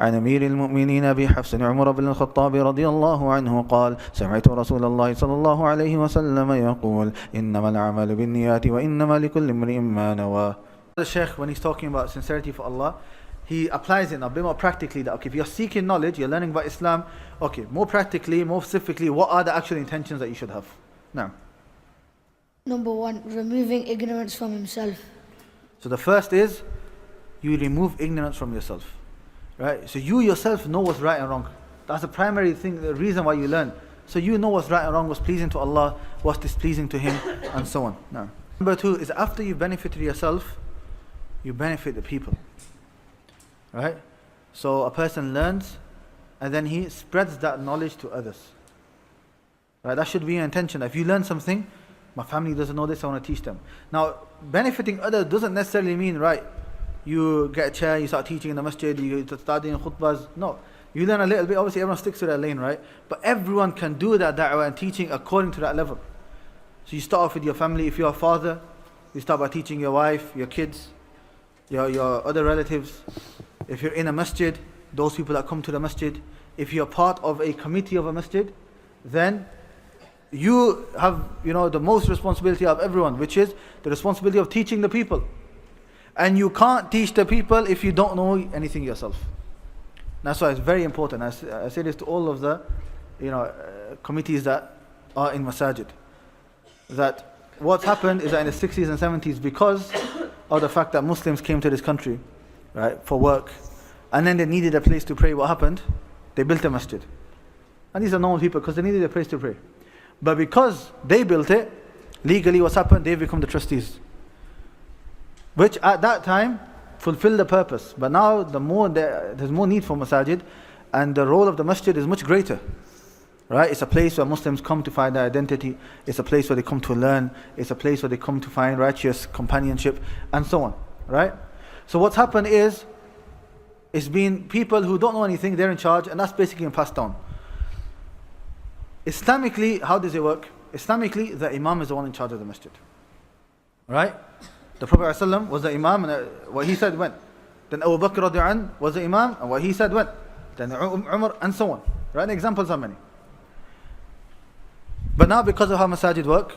عن أمير المؤمنين أبي حفص عمر بن الخطاب رضي الله عنه قال سمعت رسول الله صلى الله عليه وسلم يقول إنما العمل بالنيات وإنما لكل امرئ ما نوى. The Shaykh, when he's talking about sincerity for Allah, he applies it now a bit more practically, that okay, if you're seeking knowledge, you're learning about Islam, okay, more practically, more specifically, what are the actual intentions that you should have? Now, Number 1, removing ignorance from himself. so the first is you remove ignorance from yourself, right? So you yourself know what's right and wrong. That's the primary thing, the reason why you learn. So you know what's right and wrong, what's pleasing to Allah, what's displeasing to Him, and so on. Now, number 2 is after you've benefited yourself, you benefit the people, right? So a person learns and then he spreads that knowledge to others, right? That should be your intention. If you learn something, my family doesn't know this, I want to teach them. Now, benefiting others doesn't necessarily mean, right, you get a chair, you start teaching in the masjid, you start doing khutbahs. No, you learn a little bit, obviously everyone sticks to their lane, right? But everyone can do that da'wah and teaching according to that level. So you start off with your family. If you're a father, you start by teaching your wife, your kids, your other relatives. If you're in a masjid, those people that come to the masjid. If you're part of a committee of a masjid, then you have, the most responsibility of everyone, which is the responsibility of teaching the people. And you can't teach the people if you don't know anything yourself. That's why it's very important. I say this to all of the, committees that are in masajid. That what's happened is that in the 60s and 70s, because of the fact that Muslims came to this country, right, for work, and then they needed a place to pray, what happened? They built a masjid. And these are normal people because they needed a place to pray. But because they built it, legally what's happened? They've become the trustees. Which at that time fulfilled the purpose. But now there's more need for masajid, and the role of the masjid is much greater. Right? It's a place where Muslims come to find their identity. It's a place where they come to learn. It's a place where they come to find righteous companionship, and so on. Right? So what's happened is, it's been people who don't know anything, they're in charge, and that's basically been passed down. Islamically, how does it work? Islamically, the Imam is the one in charge of the masjid. Right? The Prophet ﷺ was the Imam, and what he said went. Then Abu Bakr radiallahu anh was the Imam, and what he said went. Then Umar, and so on. Right? The examples are many. But now, because of how masajid work,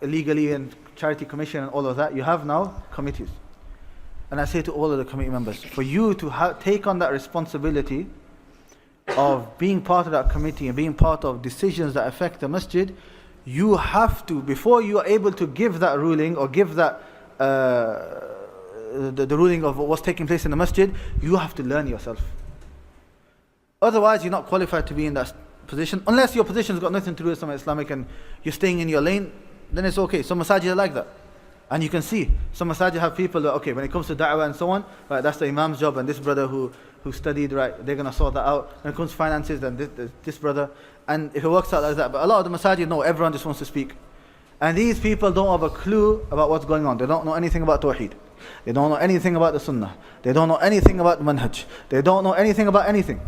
illegally and charity commission and all of that, you have now committees. And I say to all of the committee members, for you to take on that responsibility of being part of that committee and being part of decisions that affect the masjid, you have to, before you are able to give that ruling or give that the ruling of what's taking place in the masjid, you have to learn yourself. Otherwise, you're not qualified to be in that position, unless your position has got nothing to do with some Islamic and you're staying in your lane, then it's okay. Some masajid are like that. And you can see, some masajid have people that, okay, when it comes to da'wah and so on, right, that's the Imam's job, and this brother who studied, right, they're going to sort that out. When it comes to finances, then this brother. And if it works out like that, but a lot of the masajid, no, everyone just wants to speak. And these people don't have a clue about what's going on. They don't know anything about Tawheed. They don't know anything about the Sunnah. They don't know anything about Manhaj. They don't know anything about anything.